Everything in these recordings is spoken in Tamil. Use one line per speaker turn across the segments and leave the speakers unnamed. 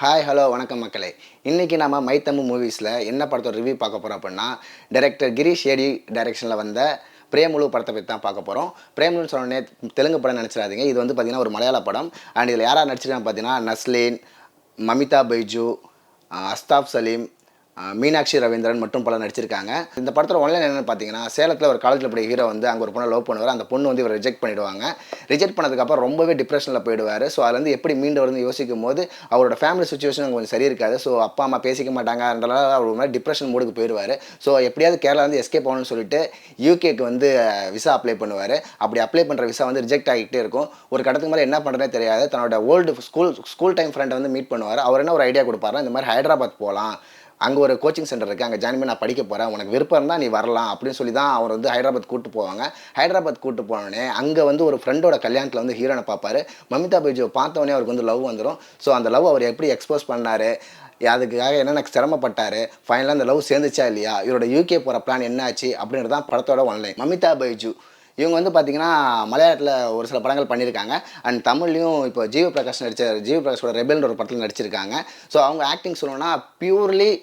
ஹாய் ஹலோ வணக்கம் மக்களே. இன்றைக்கி நம்ம மை தமிழ் மூவிஸில் என்ன படத்தோட ரிவ்யூ பார்க்க போகிறோம் அப்படின்னா, டைரக்டர் கிரீஷ் ஏடி டைரக்ஷனில் வந்த பிரேமலு படத்தை பற்றி தான் பார்க்க போகிறோம். பிரேமலுன்னு சொன்னோடனே தெலுங்கு படம் நினச்சிடாதீங்க. இது வந்து பார்த்திங்கன்னா ஒரு மலையாள படம். அண்ட் இதில் யாராக நடிச்சிருக்காங்க பார்த்தீங்கன்னா, நஸ்லீன், மமிதா பைஜு, அஸ்தாப் சலீம், மீனாட்சி ரவீந்திரன் மற்றும் பலர் நடிச்சிருக்காங்க. இந்த படத்தோட ஒன்லைன் என்னென்னு பார்த்தீங்கன்னா, சேலத்தில் ஒரு காலேஜில் படிக்கிற ஹீரோ வந்து அங்கே ஒரு பொண்ணை லவ் பண்ணுவார். அந்த பொண்ணு வந்து இவர் ரிஜெக்ட் பண்ணிவிடுவாங்க. ரிஜெக்ட் பண்ணதுக்கப்புறம் ரொம்பவே டிப்ரெஷனில் போயிடுவார். ஸோ அதுலேருந்து எப்படி மீண்டு வந்து யோசிக்கும் போது அவரோட ஃபேமிலி சுச்சுவேஷன் கொஞ்சம் சரி இருக்காது. ஸோ அப்பா அம்மா பேசிக்க மாட்டாங்கன்றனால அவர் ஒரு மாதிரி டிப்ரெஷன் மூடுக்கு போயிடுவார். ஸோ எப்படியாவது கேரளா வந்து எஸ்கேப் ஆகணும்னு சொல்லிட்டு யூகேக்கு வந்து விசா அப்ளை பண்ணுவார். அப்படி அப்ளை பண்ணுற விசா வந்து ரிஜெக்ட் ஆகிட்டே இருக்கும். ஒரு கட்டத்துக்கு மேலே என்ன பண்ணுறதே தெரியாது. தன்னோட ஓல்டு ஸ்கூல் டைம் ஃப்ரெண்டை வந்து மீட் பண்ணுவார். அவர் என்ன ஒரு ஐடியா கொடுப்பாருன்னா, இந்த மாதிரி ஹைதராபாத் போகலாம், அங்கே ஒரு கோச்சிங் சென்டர் இருக்குது, அங்கே ஜாயின் பண்ணி நான் படிக்க போகிறேன், உனக்கு விருப்பம் இருந்தால் நீ வரலாம் அப்படின்னு சொல்லி தான் அவர் வந்து ஹைதராபாத் கூப்பிட்டு போவாங்க. ஹைதராபாத் கூப்பிட்டு போனோடனே அங்கே வந்து ஒரு ஃப்ரெண்டோட கல்யாணத்தில் வந்து ஹீரோனை பார்ப்பார். மமிதா பைஜுவை பார்த்தோன்னே அவருக்கு வந்து லவ் வந்துடும். ஸோ அந்த லவ் அவர் எப்படி எக்ஸ்போஸ் பண்ணார், அதுக்காக என்னென்ன சிரமப்பட்டார், ஃபைனலாக அந்த லவ் சேர்ந்துச்சா இல்லையா, இவரோட யூகே போகிற பிளான் என்ன ஆச்சு அப்படின்றது தான் படத்தோட ஒன்லைன். மமிதா பைஜு இவங்க வந்து பார்த்திங்கன்னா மலையாளத்தில் ஒரு சில படங்கள் பண்ணியிருக்காங்க. அண்ட் தமிழ்லையும் இப்போ ஜீவ பிரகாஷோட ரெபெல்ன்ற ஒரு படத்தில் நடிச்சிருக்காங்க. ஸோ அவங்க ஆக்டிங் சொல்லணும்னா பியூர்லி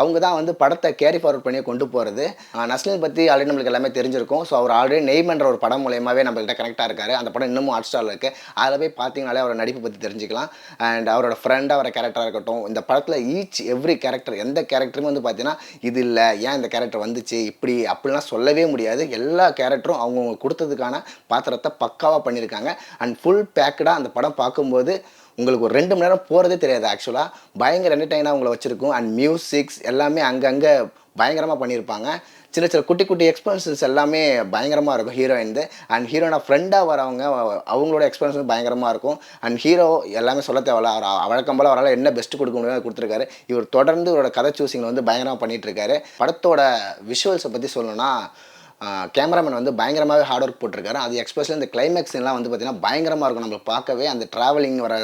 அவங்க தான் வந்து படத்தை கேரி ஃபார்வர்ட் பண்ணி கொண்டு போகிறது. நஸ்லின் பற்றி ஆல்ரெடி நம்மளுக்கு எல்லாமே தெரிஞ்சிருக்கும். ஸோ அவர் ஆல்ரெடி நெய்மன்ற ஒரு படம் மூலயமாவே நம்மள்கிட்ட கனெக்டாக இருக்கார். அந்த படம் இன்னமும் ஹாட் ஸ்டாரில் இருக்குது. அதில் போய் பார்த்தீங்கனாலே அவரோட நடிப்பு பற்றி தெரிஞ்சுக்கலாம். அண்ட் அவரோட ஃப்ரெண்டாக வர கேரக்டராக இருக்கட்டும், இந்த படத்தில் எவ்ரி கேரக்டர், எந்த கேரக்டருமே வந்து பார்த்தீங்கன்னா இது இல்லை, ஏன் இந்த கேரக்டர் வந்துச்சு இப்படி அப்படிலாம் சொல்லவே முடியாது. எல்லா கேரக்டரும் அவங்கவுங்க கொடுத்ததுக்கான பாத்திரத்தை பக்காவாக பண்ணியிருக்காங்க. அண்ட் ஃபுல் பேக்கடாக அந்த படம் பார்க்கும்போது உங்களுக்கு ஒரு 2 மணி நேரம் போகிறதே தெரியாது. ஆக்சுவலாக பயங்கர என்டர்டெயினாக உங்களை வச்சுருக்கும். அண்ட் மியூசிக்ஸ் எல்லாமே அங்கங்கே பயங்கரமாக பண்ணியிருப்பாங்க. சின்ன சின்ன குட்டி குட்டி எக்ஸ்பீரியன்ஸஸ் எல்லாமே பயங்கரமாக இருக்கும் ஹீரோயின்து. அண்ட் ஹீரோனா ஃப்ரெண்டாக வரவங்க அவங்களோட எக்ஸ்பீரியன்ஸும் பயங்கரமாக இருக்கும். அண்ட் ஹீரோ எல்லாமே சொல்ல தேவையில்ல, அவர் வழக்கம் போல் அவரால் என்ன பெஸ்ட்டு கொடுக்க முடியுமோ கொடுத்துருக்காரு. இவர் தொடர்ந்து இவரோட கதை சூஸிங்கில் வந்து பயங்கரமாக பண்ணிகிட்ருக்காரு. படத்தோட விஷுவல்ஸை பற்றி சொல்லணும்னா, கேமராமேன் வந்து பயங்கரமாகவே ஹார்ட் ஒர்க் போட்டிருக்காரு. அது எக்ஸ்பெஷலி இந்த கிளைமேக்ஸ் எல்லாம் வந்து பார்த்திங்கன்னா பயங்கரமாக இருக்கும். நம்மளுக்கு பார்க்கவே அந்த ட்ராவலிங் வர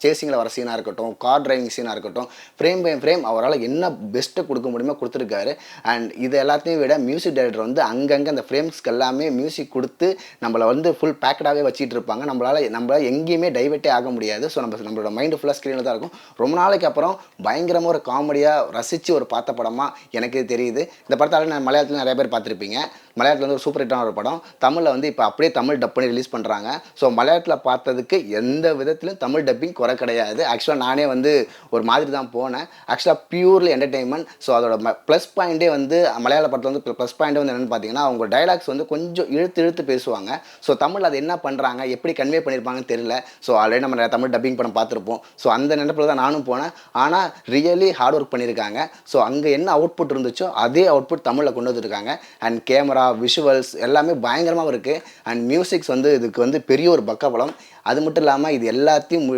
சேசிங்கில் வர சீனாக இருக்கட்டும், கார் டிரைவிங் சீனாக இருக்கட்டும், ஃப்ரேம் பை ஃப்ரேம் அவரால் என்ன பெஸ்ட்டு கொடுக்க முடியுமோ கொடுத்துருக்காரு. அண்ட் இது எல்லாத்தையும் விட மியூசிக் டைரக்டர் வந்து அங்கங்கே அந்த ஃப்ரேம்ஸ்க்கு எல்லாமே மியூசிக் கொடுத்து நம்மளை வந்து ஃபுல் பேக்கடாகவே வச்சுட்டு இருப்பாங்க. நம்மளால் எங்கேயுமே டைவர்ட்டே ஆக முடியாது. ஸோ நம்மளோட மைண்டு ஃபுல்லாக ஸ்க்ரீனில் தான் இருக்கும். ரொம்ப நாளைக்கு அப்புறம் பயங்கரமாக ஒரு காமெடியாக ரசித்து ஒரு பார்த்த படமாக எனக்கு தெரியுது. இந்த படத்தால் நான் மலையாளத்தில் நிறைய பேர் பார்த்துருப்பீங்க. மலையாளத்தில் வந்து ஒரு சூப்பர் ஹிட்டான ஒரு படம். தமிழில் வந்து இப்போ அப்படியே தமிழ் டப் பண்ணி ரிலீஸ் பண்ணுறாங்க. ஸோ மலையாளத்தில் பார்த்ததுக்கு எந்த விதத்திலும் தமிழ் டப்பிங் குறை கிடையாது. ஆக்சுவலாக நானே வந்து ஒரு மாதிரி தான் போனேன். ஆக்சுவலாக பியூர்லி என்டர்டெயின்மெண்ட். ஸோ அதோட ப்ளஸ் பாயிண்ட்டே வந்து மலையாள படத்தில் வந்து ப்ளஸ் பாயிண்ட்டே வந்து என்னென்னு பார்த்தீங்கன்னா, அவங்க டைலாக்ஸ் வந்து கொஞ்சம் இழுத்து பேசுவாங்க. ஸோ தமிழ் அது என்ன பண்ணுறாங்க, எப்படி கன்வே பண்ணியிருப்பாங்கன்னு தெரியல. ஸோ ஆல்ரெடி நம்ம நிறைய தமிழ் டப்பிங் படம் பார்த்துருப்போம். ஸோ அந்த நினைப்பில் தான் நானும் போனேன். ஆனால் ரியலி ஹார்ட் ஒர்க் பண்ணியிருக்காங்க. ஸோ அங்கே என்ன அவுட்புட் இருந்துச்சோ அதே அவுட்புட் தமிழில் கொண்டு வந்துருக்காங்க. அண்ட் கேமரா விஷுவல்ஸ் எல்லாமே பயங்கரமாக இருக்குது. அண்ட் மியூசிக்ஸ் வந்து இதுக்கு வந்து பெரிய ஒரு பக்கபலம். அது மட்டும் இல்லாமல் இது எல்லாத்தையும்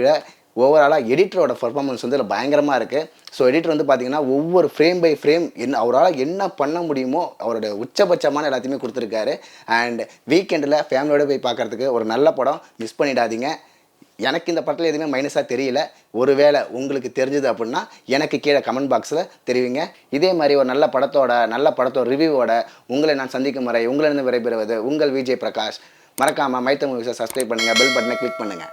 ஓவராலாக எடிட்டரோட பர்ஃபார்மன்ஸ் வந்து இதில் பயங்கரமாக இருக்குது. ஸோ எடிட்டர் வந்து பார்த்திங்கன்னா ஒவ்வொரு ஃப்ரேம் பை ஃப்ரேம் அவரால் என்ன பண்ண முடியுமோ அவரோட உச்சபட்சமான எல்லாத்தையுமே கொடுத்துருக்காரு. அண்ட் வீக்கெண்டில் ஃபேமிலியோடு போய் பார்க்குறதுக்கு ஒரு நல்ல படம், மிஸ் பண்ணிடாதீங்க. எனக்கு இந்த படத்தில் எதுவுமே மைனஸாக தெரியல. ஒருவேளை உங்களுக்கு தெரிஞ்சது அப்படின்னா எனக்கு கீழே கமெண்ட் பாக்ஸில் தெரிவிங்க. இதே மாதிரி ஒரு நல்ல படத்தோட ரிவ்யூவோட உங்களை நான் சந்திக்கும் வரை உங்களிடம் விடைபெறுவது உங்கள் விஜய் பிரகாஷ். மறக்காமல் மை தமிழ் மூவிஸை சப்ஸ்கிரைப் பண்ணுங்கள், பெல் பட்டனை கிளிக் பண்ணுங்கள்.